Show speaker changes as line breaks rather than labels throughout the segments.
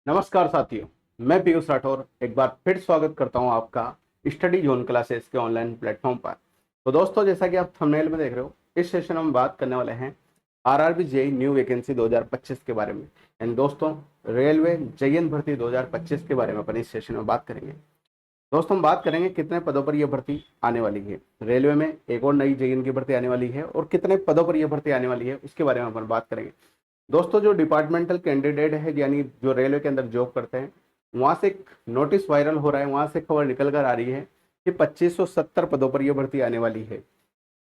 नमस्कार साथियों, मैं पीयूष राठौर एक बार फिर स्वागत करता हूं आपका स्टडी जोन क्लासेस के ऑनलाइन प्लेटफॉर्म पर। तो दोस्तों, जैसा कि आप थंबनेल में देख रहे हो, इस सेशन में हम बात करने वाले हैं आरआरबी जेईई न्यू वैकेंसी 2025 के बारे में। यानी दोस्तों, रेलवे जेईई भर्ती 2025 के बारे में अपन इस सेशन में बात करेंगे। दोस्तों, हम बात करेंगे कितने पदों पर यह भर्ती आने वाली है। रेलवे में एक और नई जेईई की भर्ती आने वाली है और कितने पदों पर यह भर्ती आने वाली है उसके बारे में अपन बात करेंगे। दोस्तों, जो डिपार्टमेंटल कैंडिडेट है यानी जो रेलवे के अंदर जॉब करते हैं, वहां से एक नोटिस वायरल हो रहा है, वहां से खबर निकल कर आ रही है कि 2570 पदों पर यह भर्ती आने वाली है।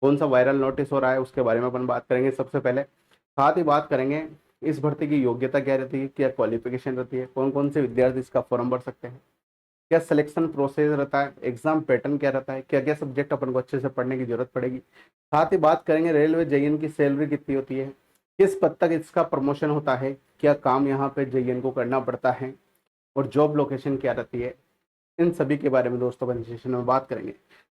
कौन सा वायरल नोटिस हो रहा है उसके बारे में अपन बात करेंगे सबसे पहले। साथ ही बात करेंगे इस भर्ती की योग्यता क्या रहती है, क्या क्वालिफिकेशन रहती है, कौन कौन से विद्यार्थी इसका फॉर्म भर सकते हैं, क्या सिलेक्शन प्रोसेस रहता है, एग्जाम पैटर्न क्या रहता है, क्या क्या सब्जेक्ट अपन को अच्छे से पढ़ने की जरूरत पड़ेगी। साथ ही बात करेंगे रेलवे जेईई की सैलरी कितनी होती है, किस पद तक इसका प्रमोशन होता है, क्या काम यहाँ पे जेईई को करना पड़ता है और जॉब लोकेशन क्या रहती है। इन सभी के बारे में दोस्तों अपन सेशन में बात करेंगे।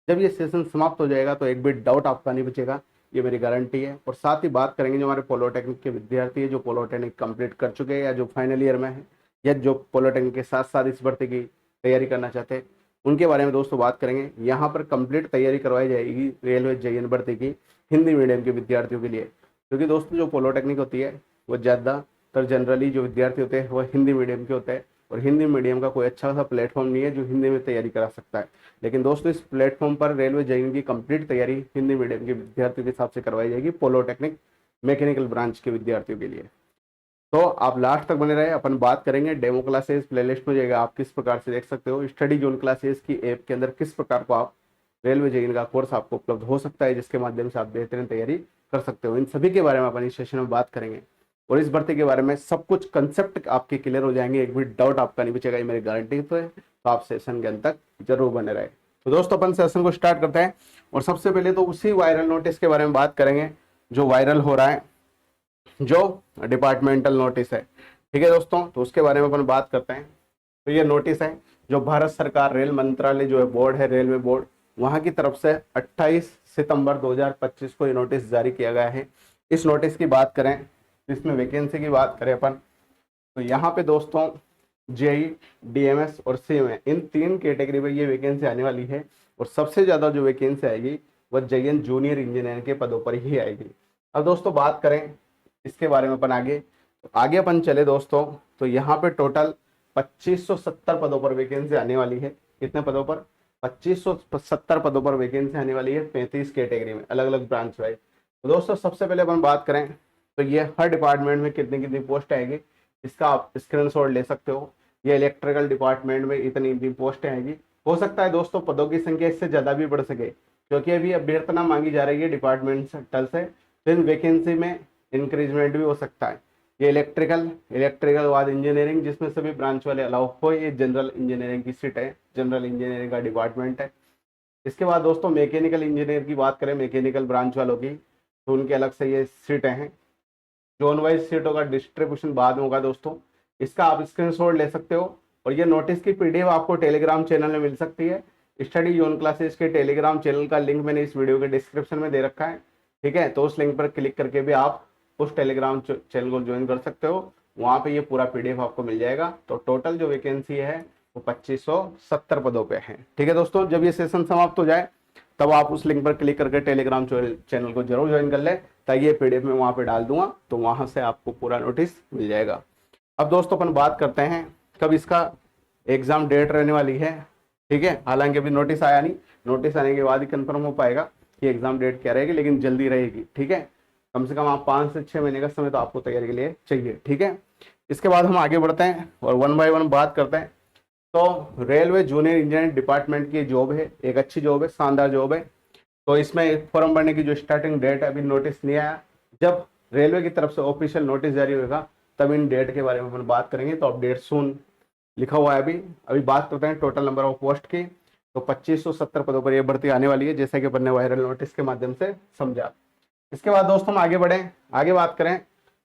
जब ये सेशन समाप्त हो जाएगा तो एक भी डाउट आपका नहीं बचेगा, ये मेरी गारंटी है। और साथ ही बात करेंगे जो हमारे पॉलिटेक्निक के विद्यार्थी है, जो पॉलिटेक्निक कंप्लीट कर चुके हैं या जो फाइनल ईयर में है या जो पॉलिटेक्निक के साथ साथ इस भर्ती की तैयारी करना चाहते हैं, उनके बारे में दोस्तों बात करेंगे। यहाँ पर कंप्लीट तैयारी करवाई जाएगी रेलवे जेईई भर्ती की हिंदी मीडियम के विद्यार्थियों के लिए, क्योंकि दोस्तों जो पॉलिटेक्निक होती है वो ज़्यादातर जनरली जो विद्यार्थी होते हैं वो हिंदी मीडियम के होते हैं, और हिंदी मीडियम का कोई अच्छा सा प्लेटफॉर्म नहीं है जो हिंदी में तैयारी करा सकता है। लेकिन दोस्तों, इस प्लेटफॉर्म पर रेलवे जेईई की कंप्लीट तैयारी हिंदी मीडियम के विद्यार्थियों के हिसाब से करवाई जाएगी, पॉलिटेक्निक मैकेनिकल ब्रांच के विद्यार्थियों के लिए। तो आप लास्ट तक बने रहे, अपन बात करेंगे। डेमो क्लासेस प्लेलिस्ट में जाएगा, आप किस प्रकार से देख सकते हो। स्टडी जोन क्लासेस की ऐप के अंदर किस प्रकार को आप रेलवे जेईई का कोर्स आपको उपलब्ध हो सकता है, जिसके माध्यम से आप बेहतरीन तैयारी कर सकते हो। इन सभी के बारे में अपन इस सेशन में बात करेंगे और इस भर्ती के बारे में सब कुछ कंसेप्ट आपके क्लियर हो जाएंगे, एक भी डाउट आपका नहीं बचेगा, ये मेरी गारंटी तो है। तो आप सेशन के अंत तक जरूर बने रहे। तो दोस्तों, अपन सेशन को स्टार्ट करते हैं और सबसे पहले तो उसी वायरल नोटिस के बारे में बात करेंगे जो वायरल हो रहा है, जो डिपार्टमेंटल नोटिस है। ठीक है दोस्तों, तो उसके बारे में अपन बात करते हैं। तो ये नोटिस है जो भारत सरकार रेल मंत्रालय जो है बोर्ड है, रेलवे बोर्ड, वहां की तरफ से 28 सितंबर 2025 को ये नोटिस जारी किया गया है। इस नोटिस की बात करें, इसमें वैकेंसी की बात करें अपन, तो यहाँ पे दोस्तों जेईई, डीएमएस और सीएमए, इन तीन कैटेगरी में ये वैकेंसी आने वाली है। और सबसे ज्यादा जो वैकेंसी आएगी वह जेईई जूनियर इंजीनियर के पदों पर ही आएगी। अब दोस्तों बात करें इसके बारे में अपन आगे, तो आगे अपन चले दोस्तों, तो यहाँ पे टोटल 2570 पदों पर वैकेंसी आने वाली है। कितने पदों पर? 2570 पदों पर वैकेंसी आने वाली है, 35 कैटेगरी में, अलग अलग ब्रांच वाइज। तो दोस्तों सबसे पहले अपन बात करें तो ये हर डिपार्टमेंट में कितनी कितनी पोस्ट आएगी, इसका आप स्क्रीनशॉट ले सकते हो। ये इलेक्ट्रिकल डिपार्टमेंट में इतनी इतनी पोस्ट आएगी। हो सकता है दोस्तों पदों की संख्या इससे ज्यादा भी बढ़ सके, क्योंकि अभी अभ्यर्थना मांगी जा रही है डिपार्टमेंट तल से, तो इन वैकेंसी में इंक्रीजमेंट भी हो सकता है। ये इलेक्ट्रिकल बाद इंजीनियरिंग, जिसमें सभी ब्रांच वाले अलाउ हो, ये जनरल इंजीनियरिंग की सीट है, जनरल इंजीनियरिंग का डिपार्टमेंट है। इसके बाद दोस्तों मैकेनिकल इंजीनियर की बात करें, मैकेनिकल ब्रांच वालों की, तो उनके अलग से ये सीटें हैं। जोन वाइज सीटों का डिस्ट्रीब्यूशन बाद में होगा दोस्तों, इसका आप स्क्रीनशॉट ले सकते हो। और ये नोटिस की पीडीएफ आपको टेलीग्राम चैनल में मिल सकती है। स्टडी जोन क्लासेस के टेलीग्राम चैनल का लिंक मैंने इस वीडियो के डिस्क्रिप्शन में दे रखा है। ठीक है, तो उस लिंक पर क्लिक करके भी आप उस टेलीग्राम चैनल को ज्वाइन कर सकते हो, वहां पे ये पूरा पीडीएफ आपको मिल जाएगा। तो टोटल जो वैकेंसी है वो 2570 पदों पे है। ठीक है दोस्तों, जब ये सेशन समाप्त हो जाए तब आप उस लिंक पर क्लिक करके टेलीग्राम चैनल को जरूर ज्वाइन कर ले, ताकि ये पीडीएफ में वहां पे डाल दूंगा तो वहां से आपको पूरा नोटिस मिल जाएगा। अब दोस्तों अपन बात करते हैं कब इसका एग्जाम डेट रहने वाली है। ठीक है, हालांकि अभी नोटिस आया नहीं, नोटिस आने के बाद ही कंफर्म हो पाएगा कि एग्जाम डेट क्या रहेगी, लेकिन जल्दी रहेगी। ठीक है, कम से कम आप 5 से 6 महीने का समय तो आपको तैयारी के लिए चाहिए। ठीक है, इसके बाद हम आगे बढ़ते हैं और वन बाय वन बात करते हैं। तो रेलवे जूनियर इंजीनियरिंग डिपार्टमेंट की जॉब है, एक अच्छी जॉब है, शानदार जॉब है। तो इसमें फॉर्म भरने की जो स्टार्टिंग डेट है, अभी नोटिस नहीं आया, जब रेलवे की तरफ से ऑफिशियल नोटिस जारी होगा तब इन डेट के बारे में अपन बात करेंगे। तो अपडेट सून लिखा हुआ है। अभी बात करते हैं टोटल नंबर ऑफ पोस्ट की। तो 2570 पदों पर यह भर्ती आने वाली है, जैसा कि अपन ने वायरल नोटिस के माध्यम से समझा। इसके बाद दोस्तों हम आगे बढ़े, आगे बात करें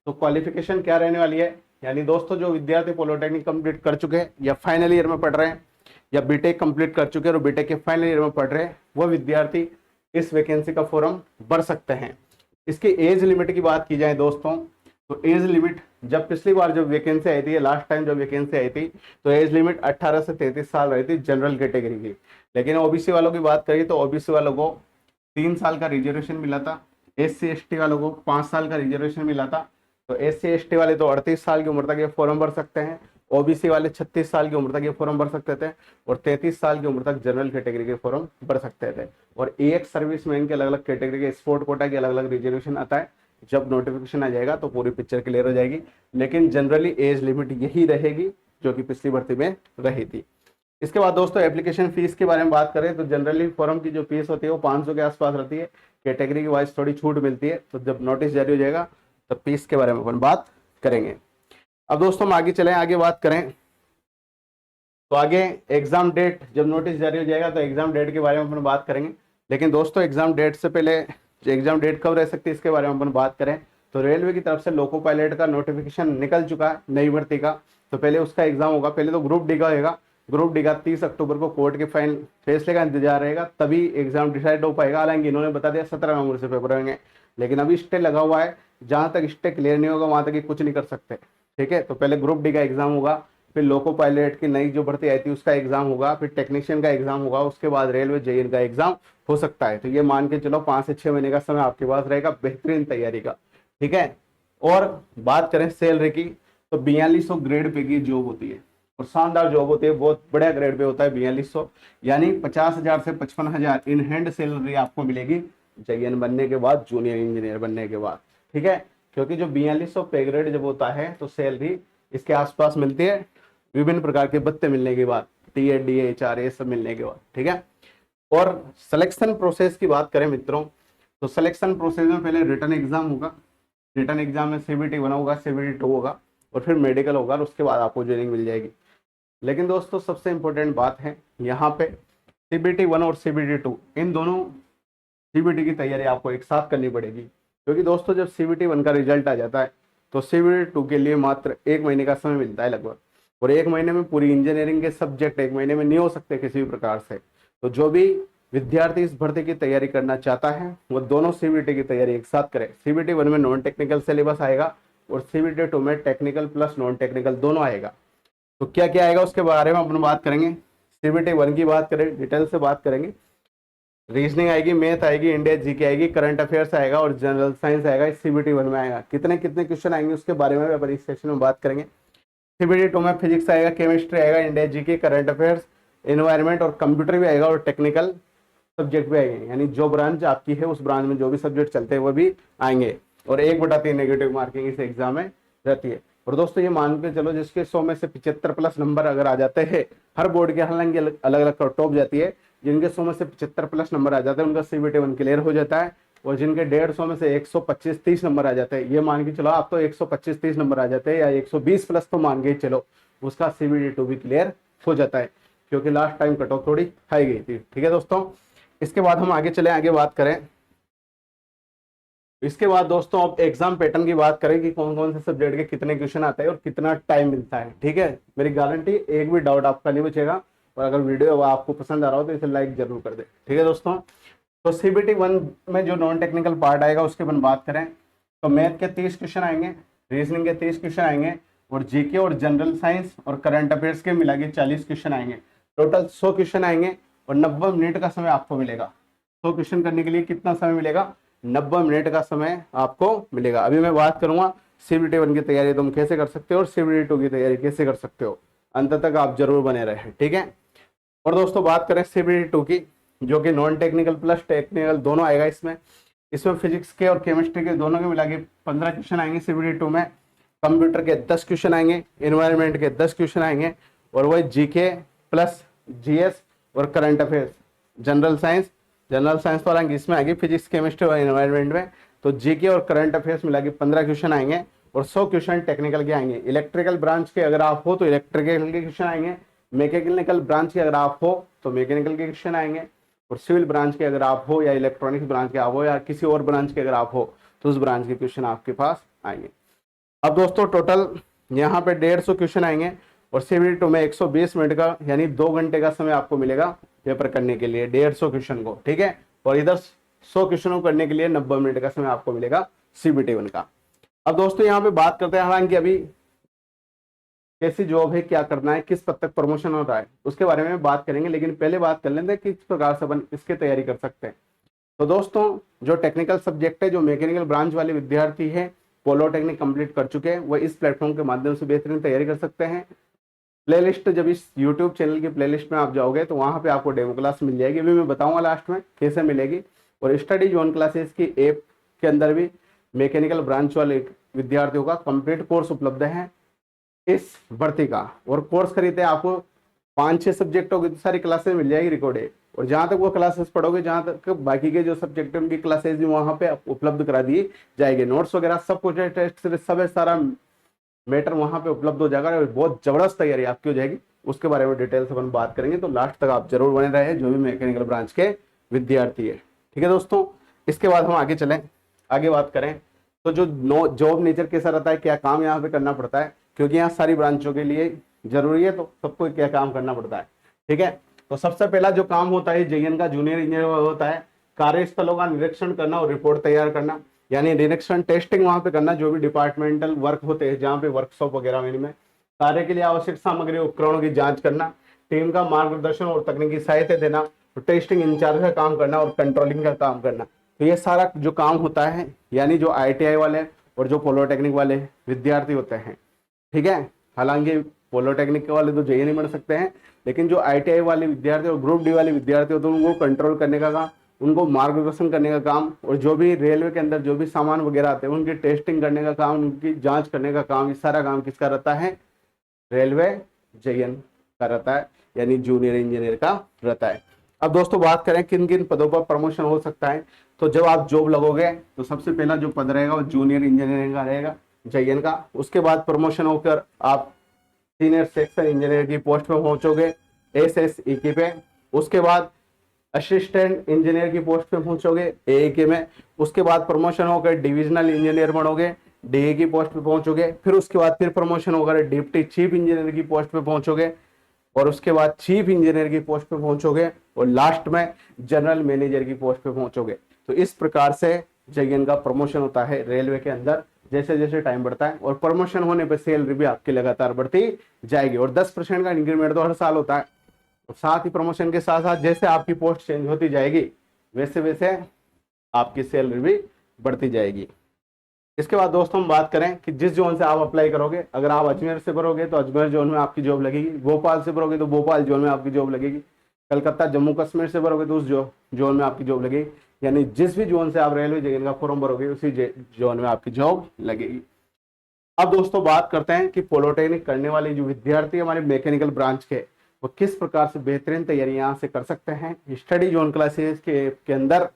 तो क्वालिफिकेशन क्या रहने वाली है। यानी दोस्तों जो विद्यार्थी पॉलिटेक्निक कंप्लीट कर चुके हैं या फाइनल ईयर में पढ़ रहे हैं या बीटेक कंप्लीट कर चुके हैं और बीटेक के फाइनल ईयर में पढ़ रहे हैं, वो विद्यार्थी इस वैकेंसी का फॉर्म भर सकते हैं। इसकी एज लिमिट की बात की जाए दोस्तों, तो एज लिमिट, जब पिछली बार जब वैकेंसी आई थी, लास्ट टाइम जब वैकेंसी आई थी, तो एज लिमिट 18 से 33 साल रही थी जनरल कैटेगरी की। लेकिन ओबीसी वालों की बात करिए तो ओबीसी वालों को 3 साल का रिजर्वेशन मिला था, SC ST वालों को 5 साल का रिजर्वेशन मिला था। तो SC ST वाले तो 38 साल की उम्र तक ये फॉर्म भर सकते हैं, ओबीसी वाले 36 साल की उम्र तक ये फॉर्म भर सकते थे, और 33 साल की उम्र तक जनरल कैटेगरी के फॉर्म भर सकते थे। और एक सर्विसमैन के अलग अलग कैटेगरी के स्पोर्ट कोटा के अलग अलग रिजर्वेशन आता है। जब नोटिफिकेशन आ जाएगा तो पूरी पिक्चर क्लियर हो जाएगी, लेकिन जनरली एज लिमिट यही रहेगी जो कि पिछली भर्ती में रही थी। इसके बाद दोस्तों एप्लीकेशन फीस के बारे में बात करें तो जनरली फॉर्म की जो फीस होती है वो 500 के आसपास रहती है, कैटेगरी की वाइज थोड़ी छूट मिलती है। तो जब नोटिस जारी हो जाएगा तब फीस के बारे में अपन बात करेंगे। अब दोस्तों हम आगे चलें, आगे बात करें तो आगे एग्जाम डेट, जब नोटिस जारी हो जाएगा तो एग्जाम डेट के बारे में अपन बात करेंगे। लेकिन दोस्तों एग्जाम डेट से पहले एग्जाम डेट कब रह सकती है इसके बारे में अपन बात करें तो रेलवे की तरफ से लोको पायलट का नोटिफिकेशन निकल चुका है नई भर्ती का। तो पहले उसका एग्जाम होगा, पहले तो ग्रुप डी का होगा। ग्रुप डी का 30 अक्टूबर को कोर्ट के फाइनल फैसले का इंतजार रहेगा, तभी एग्जाम डिसाइड हो पाएगा। हालांकि इन्होंने बता दिया 17 नवंबर से पेपर होंगे, लेकिन अभी स्टे लगा हुआ है, जहां तक स्टे क्लियर नहीं होगा वहां तक कुछ नहीं कर सकते। ठीक है, तो पहले ग्रुप डी का एग्जाम होगा, फिर लोको पायलट की नई जो भर्ती आई थी उसका एग्जाम होगा, फिर टेक्नीशियन का एग्जाम होगा, उसके बाद रेलवे जेईई का एग्जाम हो सकता है। तो ये मान के चलो 5 से 6 महीने का समय आपके पास रहेगा बेहतरीन तैयारी का। ठीक है, और बात करें सैलरी की तो 4200 ग्रेड पे की जॉब होती है, और शानदार जॉब होती है, बहुत बढ़िया ग्रेड पे होता है 4200, यानी 50,000 से 55,000 इन हैंड सैलरी आपको मिलेगी जेईई बनने के बाद, जूनियर इंजीनियर बनने के बाद। ठीक है, क्योंकि जो 4200 पे ग्रेड जब होता है तो सैलरी इसके आसपास मिलती है विभिन्न प्रकार के भत्ते मिलने के बाद, टीए डीए HR ये सब मिलने के बाद। ठीक है, और सिलेक्शन प्रोसेस की बात करें मित्रों तो सिलेक्शन प्रोसेस में पहले रिटन एग्जाम होगा, रिटन एग्जाम में CBT 1 होगा, CBT 2 होगा, और फिर मेडिकल होगा, और उसके बाद आपको ज्वाइनिंग मिल जाएगी। लेकिन दोस्तों सबसे इंपॉर्टेंट बात है यहाँ पे CBT 1 और CBT 2 इन दोनों CBT की तैयारी आपको एक साथ करनी पड़ेगी, क्योंकि दोस्तों जब CBT 1 का रिजल्ट आ जाता है तो CBT 2 के लिए मात्र 1 महीने का समय मिलता है लगभग, और 1 महीने में पूरी इंजीनियरिंग के सब्जेक्ट 1 महीने में नहीं हो सकते किसी भी प्रकार से। तो जो भी विद्यार्थी इस भर्ती की तैयारी करना चाहता है वो दोनों CBT की तैयारी एक साथ करे। CBT 1 में नॉन टेक्निकल सिलेबस आएगा और CBT 2 में टेक्निकल प्लस नॉन टेक्निकल दोनों आएगा। तो क्या क्या आएगा उसके बारे में अपन बात करेंगे। CBT 1 की बात करें, डिटेल से बात करेंगे, रीजनिंग आएगी, मैथ आएगी, इंडिया जीके आएगी, करंट अफेयर्स आएगा, और जनरल साइंस आएगा। CBT 1 में आएगा कितने कितने क्वेश्चन आएंगे उसके बारे में अपन इस सेक्शन में बात करेंगे। CBT 2 में फिजिक्स आएगा, केमिस्ट्री आएगा, India GK, current affairs, environment और कंप्यूटर भी आएगा, और टेक्निकल सब्जेक्ट भी आएंगे, यानी जो ब्रांच आपकी है उस ब्रांच में जो भी सब्जेक्ट चलते हैं वो भी आएंगे, और 1/3 नेगेटिव मार्किंग इस एग्जाम में रहती है। और दोस्तों ये मान के चलो जिसके 100 में से 75 प्लस नंबर अगर आ जाते हैं, हर बोर्ड के हालांकि अलग अलग कट ऑफ जाती है, जिनके 100 में से 75 प्लस नंबर आ जाते हैं उनका CBT 1 क्लियर हो जाता है, और जिनके 150 में से 125-30 नंबर आ जाते हैं, ये मान के चलो आप तो 125-30 नंबर आ जाते हैं, या 120 प्लस तो मान के चलो, उसका CBT 2 भी क्लियर हो जाता है, क्योंकि लास्ट टाइम कट ऑफ थोड़ी हाई गई थी। ठीक है दोस्तों, इसके बाद हम आगे चले, आगे बात करें। इसके बाद दोस्तों अब एग्जाम पैटर्न की बात करें कि कौन कौन से सब्जेक्ट के कितने क्वेश्चन आते हैं और कितना टाइम मिलता है। ठीक है, मेरी गारंटी एक भी डाउट आपका नहीं बचेगा, और अगर वीडियो आपको पसंद आ रहा हो तो इसे लाइक जरूर कर दे। ठीक है दोस्तों, तो CBT 1 में जो नॉन टेक्निकल पार्ट आएगा उसके अपन बात करें तो मैथ के 30 क्वेश्चन आएंगे, रीजनिंग के 30 क्वेश्चन आएंगे, और जीके और जनरल साइंस और करंट अफेयर्स के मिला के 40 क्वेश्चन आएंगे। टोटल 100 क्वेश्चन आएंगे, और 90 मिनट का समय आपको मिलेगा। 100 क्वेश्चन करने के लिए कितना समय मिलेगा, 90 मिनट का समय आपको मिलेगा। अभी मैं बात करूंगा CBT 1 की तैयारी तुम कैसे कर सकते हो और CBT 2 की तैयारी कैसे कर सकते हो, अंत तक आप जरूर बने रहे। ठीक है, और दोस्तों बात करें CBT 2 की, जो कि नॉन टेक्निकल प्लस टेक्निकल दोनों आएगा इसमें फिजिक्स के और केमिस्ट्री के दोनों के मिला के 15 क्वेश्चन आएंगे CBT 2 में, कंप्यूटर के 10 क्वेश्चन आएंगे, एनवायरनमेंट के 10 क्वेश्चन आएंगे, और वही जीके प्लस GS और करंट अफेयर्स, जनरल साइंस तो हालांकि इसमें आएगी फिजिक्स केमिस्ट्री और एनवायरनमेंट में, तो जीके और करंट अफेयर्स मिला के 15 क्वेश्चन आएंगे, और 100 क्वेश्चन टेक्निकल के आएंगे। इलेक्ट्रिकल ब्रांच के अगर आप हो तो इलेक्ट्रिकल के क्वेश्चन आएंगे, मैकेनिकल ब्रांच के अगर आप हो तो मैकेनिकल के क्वेश्चन आएंगे, और सिविल ब्रांच के अगर आप हो या इलेक्ट्रॉनिक्स ब्रांच के आप हो या किसी और ब्रांच के अगर आप हो तो उस ब्रांच के क्वेश्चन आपके पास आएंगे। अब दोस्तों टोटल यहाँ पे 150 क्वेश्चन आएंगे, और CBT 2 में 120 मिनट का यानी 2 घंटे का समय आपको मिलेगा पेपर करने के लिए 150 क्वेश्चन को। ठीक है, और इधर 100 क्वेश्चनों को करने के लिए 90 मिनट का समय आपको मिलेगा CBT 1 का। अब दोस्तों यहाँ पे बात करते हैं, हालांकि अभी कैसी जॉब है, क्या करना है, किस पद तक प्रमोशन हो रहा है, उसके बारे में बात करेंगे। लेकिन पहले बात कर लेते हैं कि किस प्रकार से अपन इसकी तैयारी कर सकते हैं। तो दोस्तों जो टेक्निकल सब्जेक्ट है, जो मैकेनिकल ब्रांच वाले विद्यार्थी है, पॉलिटेक्निक कंप्लीट कर चुके हैं, वो इस प्लेटफॉर्म के माध्यम से बेहतरीन तैयारी कर सकते हैं। प्लेलिस्ट, जब इस यूट्यूब चैनल की प्लेलिस्ट में आप जाओगे तो वहां पे आपको डेमो क्लास मिल जाएगी, अभी मैं बताऊंगा लास्ट में कैसे मिलेगी। और स्टडी जोन क्लासेस की ऐप के अंदर भी मैकेनिकल ब्रांच वाले विद्यार्थियों का कंप्लीट कोर्स उपलब्ध है इस भर्ती का। और कोर्स खरीदते आपको 5-6 सब्जेक्टों की सारी क्लासेस मिल जाएगी रिकॉर्डेड। और जहां तक वो क्लासेस पढ़ोगे, जहां तक बाकी के जो सब्जेक्ट उनकी क्लासेस भी वहां पे उपलब्ध करा दी जाएगी, नोट्स वगैरह सब कुछ, टेस्ट सब है, सारा मैटर वहां पे उपलब्ध हो जाएगा। और बहुत जबरदस्त तैयारी आपकी हो जाएगी, उसके बारे में डिटेल से अपन बात करेंगे। तो लास्ट तक आप जरूर बने रहे जो भी मैकेनिकल ब्रांच के विद्यार्थी है, ठीक है दोस्तों। इसके बाद हम आगे चलें, आगे बात करें तो जो जॉब नेचर कैसा रहता है, क्या काम यहाँ पे करना पड़ता है, क्योंकि यहाँ सारी ब्रांचों के लिए जरूरी है, तो सबको क्या काम करना पड़ता है, ठीक है। तो सबसे पहला जो काम होता है जेईएन का, जूनियर इंजीनियर होता है, कार्यस्थलों का निरीक्षण करना और रिपोर्ट तैयार करना, यानी निरीक्षण टेस्टिंग वहां पे करना, जो भी डिपार्टमेंटल वर्क होते हैं, जहाँ पे वर्कशॉप वगैरह इनमें कार्य के लिए आवश्यक सामग्री उपकरणों की जांच करना, टीम का मार्गदर्शन और तकनीकी सहायता देना, तो टेस्टिंग इंचार्ज का काम करना और कंट्रोलिंग का काम करना। तो ये सारा जो काम होता है, यानी जो ITI वाले और जो पॉलिटेक्निक वाले विद्यार्थी होते हैं, ठीक है। हालांकि पॉलिटेक्निक वाले तो जेईई नहीं बन सकते हैं, लेकिन जो ITI वाले विद्यार्थी और ग्रुप डी वाले विद्यार्थी होते हैं, उनको कंट्रोल करने का काम, उनको मार्गदर्शन करने का काम, और जो भी रेलवे के अंदर जो भी सामान वगैरह आते हैं उनकी टेस्टिंग करने का काम, उनकी जांच करने का काम, ये सारा काम किसका रहता है, रेलवे जेईएन का रहता है, यानी जूनियर इंजीनियर का रहता है। अब दोस्तों बात करें किन किन पदों पर प्रमोशन हो सकता है। तो जब आप जॉब लगोगे तो सबसे पहला जो पद रहेगा वो जूनियर इंजीनियरिंग का रहेगा, जेईएन का। उसके बाद प्रमोशन होकर आप सीनियर सेक्शन इंजीनियर की पोस्ट पे पहुंचोगे, SSEK पे। उसके बाद असिस्टेंट इंजीनियर की पोस्ट पे पहुंचोगे, AEK में। उसके बाद प्रमोशन होकर डिविजनल इंजीनियर बनोगे, DE की पोस्ट पे पहुंचोगे। फिर उसके बाद फिर प्रमोशन होकर डिप्टी चीफ इंजीनियर की पोस्ट पे पहुंचोगे, और उसके बाद चीफ इंजीनियर की पोस्ट पे पहुंचोगे, और लास्ट में जनरल मैनेजर की पोस्ट पे पहुंचोगे। तो इस प्रकार से जेईएन का प्रमोशन होता है रेलवे के अंदर, जैसे जैसे टाइम बढ़ता है। और प्रमोशन होने पर सैलरी भी आपकी लगातार बढ़ती जाएगी, और 10% का इंक्रीमेंट तो हर साल होता है। और साथ ही प्रमोशन के साथ साथ जैसे आपकी पोस्ट चेंज होती जाएगी, वैसे वैसे आपकी सैलरी भी बढ़ती जाएगी। इसके बाद दोस्तों हम बात करें कि जिस जोन से आप अप्लाई करोगे, अगर आप अजमेर से भरोगे तो अजमेर जोन में आपकी जॉब लगेगी, भोपाल से भरोगे तो भोपाल जोन में आपकी जॉब लगेगी, कलकत्ता जम्मू कश्मीर से भरोगे तो उस जोन में आपकी जॉब लगेगी। यानी जिस भी जोन से आप रेलवे जेईएन का फॉर्म भरोगे उसी जोन में आपकी जॉब लगेगी। अब दोस्तों बात करते हैं कि पॉलिटेक्निक करने वाले जो विद्यार्थी हमारे मैकेनिकल ब्रांच के, वो किस प्रकार से बेहतरीन तैयारी यहाँ से कर सकते हैं। स्टडी जोन क्लासेस के अंदर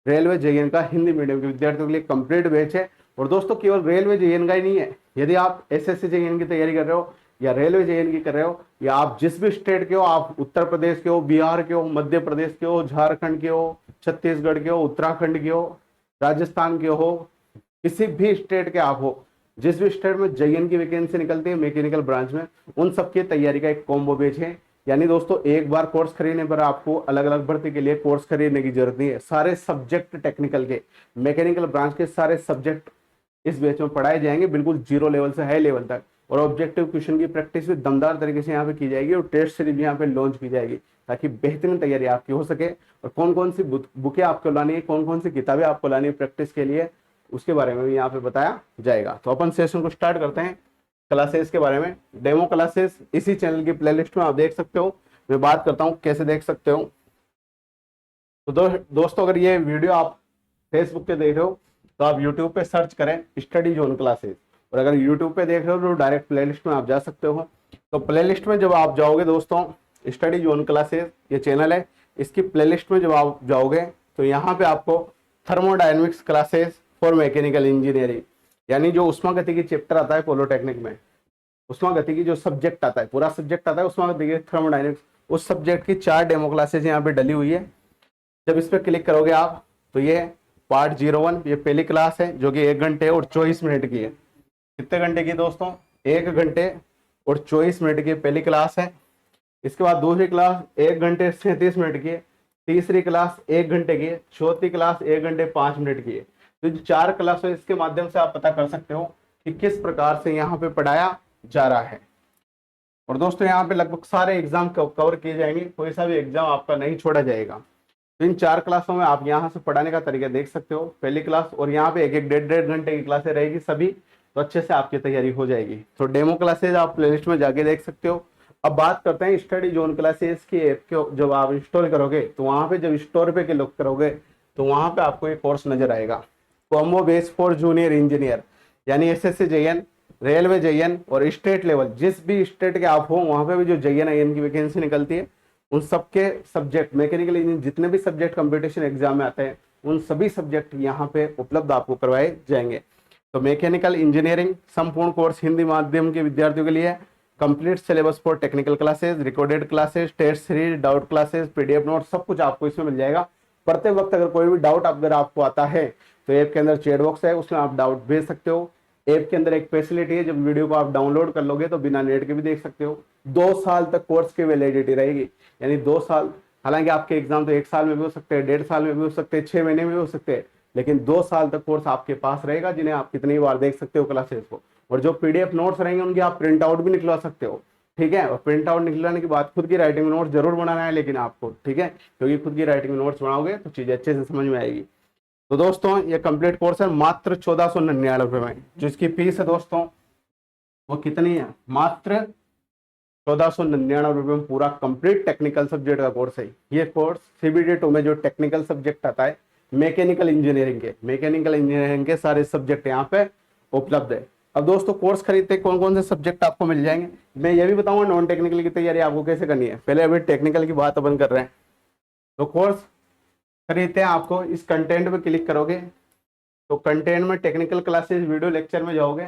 रेलवे जेईएन का हिंदी मीडियम के विद्यार्थियों के लिए कंप्लीट बैच है। और दोस्तों केवल रेलवे जेईएन का ही नहीं है, यदि आप SSC जेईएन की तैयारी कर रहे हो या रेलवे जेईएन की कर रहे हो, या आप जिस भी स्टेट के हो, आप उत्तर प्रदेश के हो, बिहार के हो, मध्य प्रदेश के हो, झारखंड के हो, छत्तीसगढ़ के हो, उत्तराखंड के हो, राजस्थान के हो, किसी भी स्टेट के आप हो, जिस भी स्टेट में जेईएन की वैकेंसी निकलती है मैकेनिकल ब्रांच में, उन सबकी तैयारी का एक कॉम्बो बैच है। यानी दोस्तों एक बार कोर्स खरीदने पर आपको अलग अलग भर्ती के लिए कोर्स खरीदने की जरूरत नहीं है। सारे सब्जेक्ट टेक्निकल के, मैकेनिकल ब्रांच के सारे सब्जेक्ट इस बैच में पढ़ाए जाएंगे, बिल्कुल 0 लेवल से हाई लेवल तक। और ऑब्जेक्टिव क्वेश्चन की प्रैक्टिस भी दमदार तरीके से यहाँ पे की जाएगी, और टेस्ट सीरीज भी यहाँ पे लॉन्च की जाएगी, ताकि बेहतरीन तैयारी आपकी हो सके। और कौन कौन सी बुकें आपको लानी है, कौन कौन सी किताबें आपको लानी है प्रैक्टिस के लिए, उसके बारे में भी यहाँ पे बताया जाएगा। तो अपन सेशन को स्टार्ट करते हैं क्लासेस के बारे में। डेमो क्लासेस इसी चैनल की प्लेलिस्ट में आप देख सकते हो, मैं बात करता हूँ कैसे देख सकते हो। तो दोस्तों अगर ये वीडियो आप फेसबुक पे देख रहे हो तो आप यूट्यूब पे सर्च करें स्टडी जोन क्लासेस, और अगर यूट्यूब पे देख रहे हो तो डायरेक्ट प्लेलिस्ट में आप जा सकते हो। तो प्लेलिस्ट में जब आप जाओगे दोस्तों, स्टडी जोन क्लासेस ये चैनल है, इसकी प्लेलिस्ट में जब आप जाओगे तो यहाँ पे आपको thermodynamics classes for mechanical engineering, यानी जो उष्मागतिकी चैप्टर आता है पॉलिटेक्निक में, उष्मागतिकी जो सब्जेक्ट आता है, पूरा सब्जेक्ट आता है उष्मागतिकी थर्मोडायनेमिक्स, उस सब्जेक्ट की 4 डेमो क्लासेस यहाँ पे डली हुई है। जब इस पर क्लिक करोगे आप तो ये पार्ट 01 ये पहली क्लास है, जो कि 1 घंटे और 24 मिनट की है। कितने घंटे की दोस्तों, 1 घंटे और 24 मिनट की पहली क्लास है। इसके बाद दूसरी क्लास 1 घंटे 37 मिनट की है, तीसरी क्लास 1 घंटे की है, चौथी क्लास 1 घंटे 5 मिनट की है। तो जो 4 क्लास है इसके माध्यम से आप पता कर सकते हो कि किस प्रकार से यहाँ पे पढ़ाया जा रहा है। और दोस्तों यहाँ पे लगभग सारे एग्जाम कवर किए जाएंगे, कोई सा भी एग्जाम आपका नहीं छोड़ा जाएगा। तो इन 4 क्लासों में आप यहाँ से पढ़ाने का तरीका देख सकते हो। पहली क्लास, और यहाँ पे एक एक डेढ़ घंटे की क्लासें रहेगी सभी, तो अच्छे से आपकी तैयारी हो जाएगी। तो डेमो क्लासेज आप प्लेलिस्ट में जाके देख सकते हो। अब बात करते हैं स्टडी जोन क्लासेस की ऐप को। जब आप इंस्टॉल करोगे तो वहां पे जब स्टोर पे क्लिक करोगे तो वहां पे आपको एक कोर्स नजर आएगा, combo base for junior engineer, यानी एसएससी जेईएन, रेलवे जेईएन और स्टेट लेवल, जिस भी स्टेट के आप हो वहां पे भी जो जेईएन आईएन की वैकेंसी निकलती है उन सबके सब्जेक्ट, मैकेनिकल इंजीनियरिंग जितने भी सब्जेक्ट कंपटीशन एग्जाम में आते हैं उन सभी सब्जेक्ट यहाँ पे उपलब्ध आपको करवाए जाएंगे। तो मैकेनिकल इंजीनियरिंग संपूर्ण कोर्स हिंदी माध्यम के विद्यार्थियों के लिए, complete syllabus for technical classes, recorded classes, test series, doubt classes, PDF note, सब कुछ आपको इसमें मिल जाएगा। पढ़ते वक्त अगर कोई भी डाउट अगर आपको आता है तो ऐप के अंदर चैट बॉक्स है, उसमें आप डाउट भेज सकते हो। ऐप के अंदर एक फैसिलिटी है, जब वीडियो को आप डाउनलोड कर लोगे तो बिना नेट के भी देख सकते हो। 2 साल तक कोर्स की वैलिडिटी रहेगी, यानी 2 साल। हालांकि आपके एग्जाम तो 1 साल में भी हो सकते हैं, 1.5 साल में भी हो सकते हैं, 6 महीने में भी हो सकते हैं, लेकिन 2 साल तक कोर्स आपके पास रहेगा, जिन्हें आप कितनी बार देख सकते हो क्लासेस को। और जो पीडीएफ नोट्स रहेंगे उनकी आप प्रिंट आउट भी निकलवा सकते हो, ठीक है। और प्रिंट आउट निकलवाने के बाद खुद की राइटिंग में नोट्स जरूर बनाना है लेकिन आपको, ठीक है, क्योंकि खुद की राइटिंग में नोट्स बनाओगे तो चीजें अच्छे से समझ में आएगी। तो दोस्तों ये कंप्लीट कोर्स है मात्र 1499 में। जो इसकी फीस है दोस्तों वो कितनी है, मात्र 1499 में पूरा कंप्लीट टेक्निकल सब्जेक्ट का कोर्स है। ये कोर्स CBT2 में जो टेक्निकल सब्जेक्ट आता है मैकेनिकल इंजीनियरिंग के सारे सब्जेक्ट यहाँ पे उपलब्ध है। अब दोस्तों कोर्स खरीदते कौन कौन से सब्जेक्ट आपको मिल जाएंगे, मैं ये भी बताऊंगा नॉन टेक्निकल की तैयारी आपको कैसे करनी है। पहले अभी टेक्निकल की बात अपन कर रहे हैं। तो कोर्स खरीदते हैं, आपको इस कंटेंट में क्लिक करोगे तो कंटेंट में टेक्निकल क्लासेस वीडियो लेक्चर में जाओगे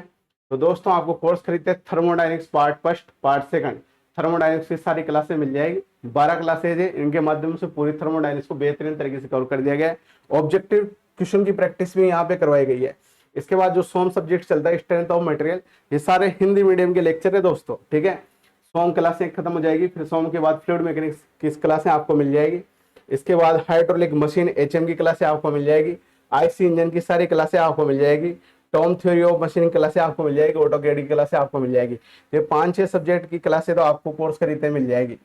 तो दोस्तों आपको कोर्स खरीदते हैं thermodynamics part first part second, thermodynamics की सारी क्लासें मिल जाएगी। 12 क्लासेज है, इनके माध्यम से पूरी थर्मोडायनेमिक्स को बेहतरीन तरीके से कवर कर दिया गया है। ऑब्जेक्टिव क्वेश्चन की प्रैक्टिस भी यहाँ पे करवाई गई है। इसके बाद जो सोम सब्जेक्ट चलता है स्ट्रेंथ ऑफ मटेरियल, ये सारे हिंदी मीडियम के लेक्चर है दोस्तों, ठीक है। सोम क्लासें खत्म हो जाएगी, फिर सोम के बाद फ्लूइड मैकेनिक्स की क्लासें आपको मिल जाएगी। इसके बाद हाइड्रोलिक मशीन HM की क्लासें आपको मिल जाएगी, IC इंजन की सारी क्लासें आपको मिल जाएगी, टॉम थ्योरी ऑफ मशीनिंग क्लासें आपको मिल जाएगी, ऑटोकैड की क्लासें आपको मिल जाएगी। ये 5-6 सब्जेक्ट की क्लासें तो आपको कोर्स खरीदते मिल जाएगी।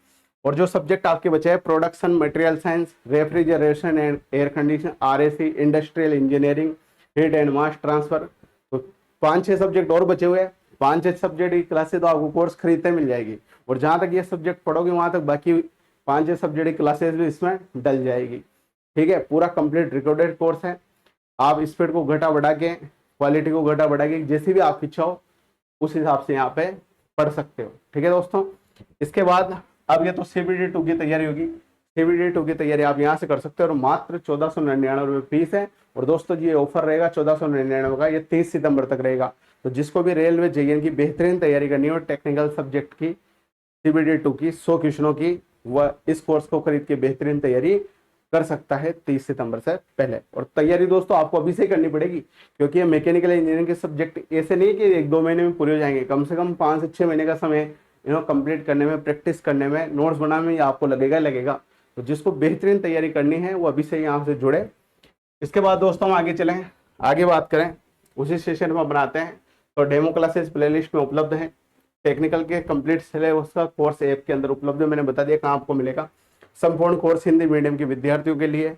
और जो सब्जेक्ट आपके बचे हैं production material science, refrigeration and air condition, RAC, industrial engineering, heat and mass transfer, तो 5-6 सब्जेक्ट और बचे हुए हैं। 5-6 सब्जेक्ट की क्लासें तो आपको कोर्स खरीदते मिल जाएगी। और जहां तक ये सब्जेक्ट पढ़ोगे वहां तक बाकी 5-6 सब्जेक्ट की क्लासेस भी इसमें डल जाएगी, ठीक है। पूरा कंप्लीट रिकॉर्डेड कोर्स है। आप स्पीड को घटा बढ़ा के, क्वालिटी को घटा बढ़ा के, जैसी भी आपकी इच्छा हो उस हिसाब से यहाँ पे पढ़ सकते हो, ठीक है दोस्तों। इसके बाद अब ये तो CBT2 की तैयारी होगी। CBT2 की तैयारी आप यहाँ से कर सकते हो और मात्र 1499 फीस है। और दोस्तों जी ये ऑफर रहेगा 1499 का, ये 30 सितंबर तक रहेगा। तो जिसको भी रेलवे जेईएन की बेहतरीन तैयारी करनी हो टेक्निकल सब्जेक्ट की, CBT2 की 100 क्वेश्चनों की, वह इस कोर्स को खरीद के बेहतरीन तैयारी कर सकता है 30 सितंबर से पहले। और तैयारी दोस्तों आपको अभी से करनी पड़ेगी, क्योंकि ये मैकेनिकल इंजीनियरिंग के सब्जेक्ट ऐसे नहीं कि 1-2 महीने में पूरे हो जाएंगे। कम से कम 5 से 6 महीने का समय कंप्लीट करने में, प्रैक्टिस करने में, नोट्स बनाने में आपको लगेगा। तो जिसको बेहतरीन तैयारी करनी है वो अभी से यहाँ से जुड़े। इसके बाद दोस्तों हम आगे चलें, आगे बात करें, उसी सेशन में बनाते हैं। तो डेमो क्लासेस प्लेलिस्ट में उपलब्ध है। टेक्निकल के कंप्लीट सिलेबस का कोर्स ऐप के अंदर उपलब्ध है, मैंने बता दिया कहाँ आपको मिलेगा। संपूर्ण कोर्स हिंदी मीडियम के विद्यार्थियों के लिए,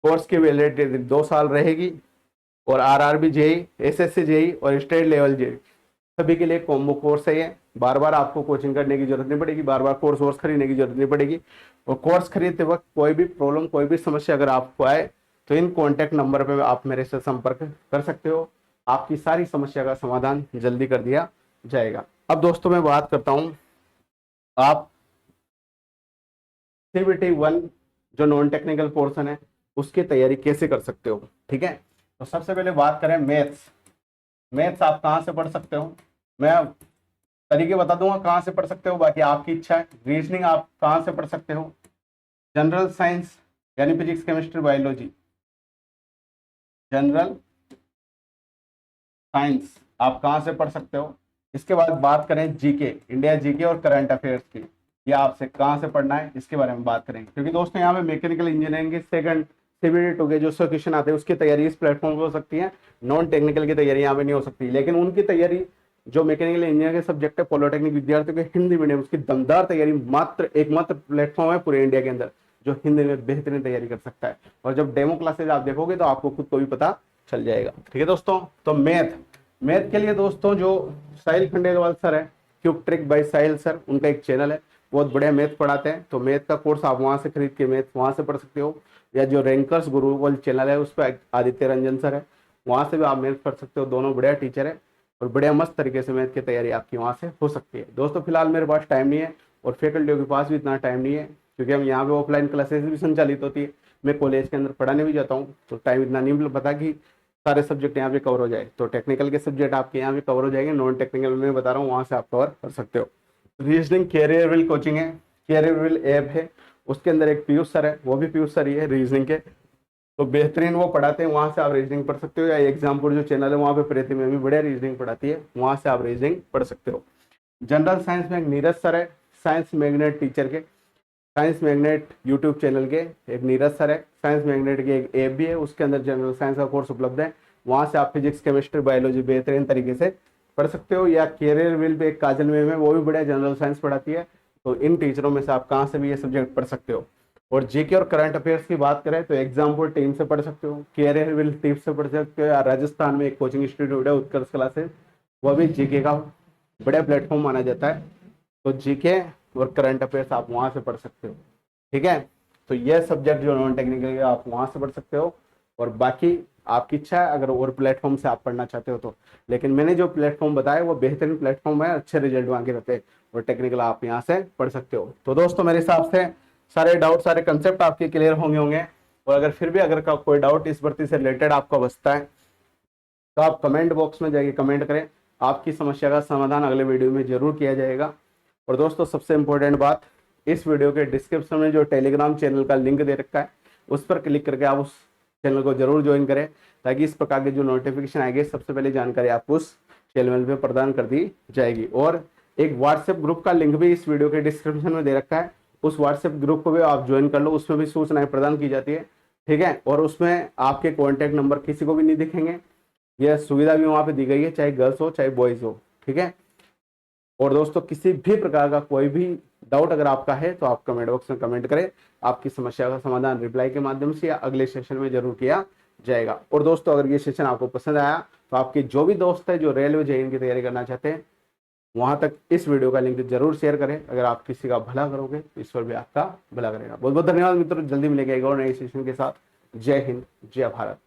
कोर्स की वैलिडिटी 2 साल रहेगी। और RRB JEE, SSC JEE और स्टेट लेवल JEE सभी के लिए कॉम्बो कोर्स है ये। बार बार आपको कोचिंग करने की जरूरत नहीं पड़ेगी, बार बार कोर्स खरीदने की जरूरत नहीं पड़ेगी। और कोर्स खरीदते वक्त कोई भी प्रॉब्लम, कोई भी समस्या अगर आपको आए तो इन कॉन्टैक्ट नंबर पे आप मेरे से संपर्क कर सकते हो। आपकी सारी समस्या का समाधान जल्दी कर दिया जाएगा। अब दोस्तों मैं बात करता हूँ आप CBT1 जो नॉन टेक्निकल पोर्शन है उसकी तैयारी कैसे कर सकते हो, ठीक है। तो सबसे पहले बात करें मैथ्स आप कहाँ से पढ़ सकते हो, मैं तरीके बता दूंगा कहाँ से पढ़ सकते हो, बाकी आपकी इच्छा है। रीजनिंग आप कहाँ से पढ़ सकते हो, जनरल साइंस यानी physics chemistry biology, general science आप कहाँ से पढ़ सकते हो। इसके बाद बात करें GK, इंडिया GK और करंट अफेयर्स की, ये आपसे कहाँ से पढ़ना है इसके बारे में बात करेंगे। क्योंकि दोस्तों यहाँ पे मैकेनिकल इंजीनियरिंग की CBD2 के जो क्वेश्चन आते हैं उसकी तैयारी इस प्लेटफॉर्म पर हो सकती है। नॉन टेक्निकल की तैयारी यहाँ पे नहीं हो सकती, लेकिन उनकी तैयारी जो मैकेनिकल इंजीनियर के सब्जेक्ट है पॉलिटेक्निक विद्यार्थियों के हिंदी मीडियम, उसकी दमदार तैयारी मात्र एकमात्र प्लेटफॉर्म है पूरे इंडिया के अंदर जो हिंदी में बेहतरीन तैयारी कर सकता है। और जब डेमो क्लासेज आप देखोगे तो आपको खुद को भी पता चल जाएगा। ठीक है दोस्तों, तो मैथ के लिए दोस्तों जो साहिल खंडेलवाल सर है, क्यूब ट्रिक बाय साहिल सर, उनका एक चैनल है, बहुत बढ़िया मैथ पढ़ाते हैं। तो मैथ का कोर्स आप वहां से खरीद के मैथ वहां से पढ़ सकते हो, या जो रैंकर्स गुरुकुल चैनल है उस पर आदित्य रंजन सर है, वहां से भी आप मैथ पढ़ सकते हो। दोनों बढ़िया टीचर है और बढ़िया मस्त तरीके से मैथ की तैयारी आपकी वहां से हो सकती है। दोस्तों फिलहाल मेरे पास टाइम नहीं है और फैकल्टियों के पास भी इतना टाइम नहीं है, क्योंकि हम यहाँ पे ऑफलाइन क्लासेस भी संचालित होती है, मैं कॉलेज के अंदर पढ़ाने भी जाता हूँ, तो टाइम इतना नहीं मिल पाता कि सारे सब्जेक्ट यहाँ पे कवर हो जाए। तो टेक्निकल के सब्जेक्ट आपके यहाँ पे कवर हो जाएंगे, नॉन टेक्निकल में बता रहा हूँ वहाँ से आप कवर कर सकते हो। रीजनिंग कैरियरविल कोचिंग है, कैरियरविल ऐप है, उसके अंदर एक पीयूष सर है, वो भी पीयूष सर ही है रीजनिंग के, तो बेहतरीन वो पढ़ाते हैं, वहां से आप रीजनिंग पढ़ सकते हो। या एग्जामपुर जो चैनल है वहाँ पे प्रीति में भी बढ़िया रीजनिंग पढ़ाती है, वहां से आप रीजनिंग पढ़ सकते हो। जनरल साइंस में एक नीरज सर है, साइंस मैग्नेट टीचर के, साइंस मैग्नेट यूट्यूब चैनल के एक नीरज सर है, साइंस मैग्नेट की एक ऐप भी है, उसके अंदर जनरल साइंस का कोर्स उपलब्ध है, वहां से आप फिजिक्स केमिस्ट्री बायोलॉजी बेहतरीन तरीके से पढ़ सकते हो। या कैरियर विल पे एक काजल मैम है, वो भी बढ़िया जनरल साइंस पढ़ाती है, तो इन टीचरों में से आप कहाँ से भी ये सब्जेक्ट पढ़ सकते हो। और जीके और करंट अफेयर्स की बात करें तो एग्जाम्पल टीम से पढ़ सकते हो, कैरियर विल टिप्स से पढ़ सकते हो, या राजस्थान में एक कोचिंग इंस्टीट्यूट है उत्कर्ष क्लासेस, वह भी जीके का बढ़िया प्लेटफॉर्म माना जाता है, तो जीके और करंट अफेयर्स आप वहां से पढ़ सकते हो। ठीक है, तो यह सब्जेक्ट जो नॉन टेक्निकल है आप वहां से पढ़ सकते हो, और बाकी आपकी इच्छा है अगर और प्लेटफॉर्म से आप पढ़ना चाहते हो तो। लेकिन मैंने जो प्लेटफॉर्म बताया वो बेहतरीन प्लेटफॉर्म है, अच्छे रिजल्ट वहां के रहते हैं, और टेक्निकल आप यहाँ से पढ़ सकते हो। तो दोस्तों मेरे हिसाब से सारे डाउट सारे कंसेप्ट आपके क्लियर होंगे। और अगर फिर भी अगर कोई डाउट इस भर्ती से रिलेटेड आपका बचता है तो आप कमेंट बॉक्स में जाके कमेंट करें, आपकी समस्या का समाधान अगले वीडियो में जरूर किया जाएगा। और दोस्तों सबसे इंपॉर्टेंट बात, इस वीडियो के डिस्क्रिप्शन में जो टेलीग्राम चैनल का लिंक दे रखा है उस पर क्लिक करके आप उस चैनल को जरूर ज्वाइन करें, ताकि इस प्रकार के जो नोटिफिकेशन आएंगे सबसे पहले जानकारी आपको उस चैनल पे प्रदान कर दी जाएगी। और एक व्हाट्सएप ग्रुप का लिंक भी इस वीडियो के डिस्क्रिप्शन में दे रखा है, उस व्हाट्सएप ग्रुप को भी आप ज्वाइन कर लो, उसमें भी सूचनाएं प्रदान की जाती है। ठीक है, और उसमें आपके कॉन्टैक्ट नंबर किसी को भी नहीं दिखेंगे, यह सुविधा भी वहाँ पे दी गई है, चाहे गर्ल्स हो चाहे बॉयज हो। ठीक है, और दोस्तों किसी भी प्रकार का कोई भी डाउट अगर आपका है तो आप कमेंट बॉक्स में कमेंट करें, आपकी समस्या का समाधान रिप्लाई के माध्यम से या अगले सेशन में जरूर किया जाएगा। और दोस्तों अगर ये सेशन आपको पसंद आया तो आपके जो भी दोस्त है जो रेलवे जेईई की तैयारी करना चाहते हैं वहां तक इस वीडियो का लिंक जरूर शेयर करें। अगर आप किसी का भला करोगे तो ईश्वर भी आपका भला करेगा। बहुत बहुत धन्यवाद मित्रों, जल्दी मिलेगा एक और नए सेशन के साथ। जय हिंद, जय भारत।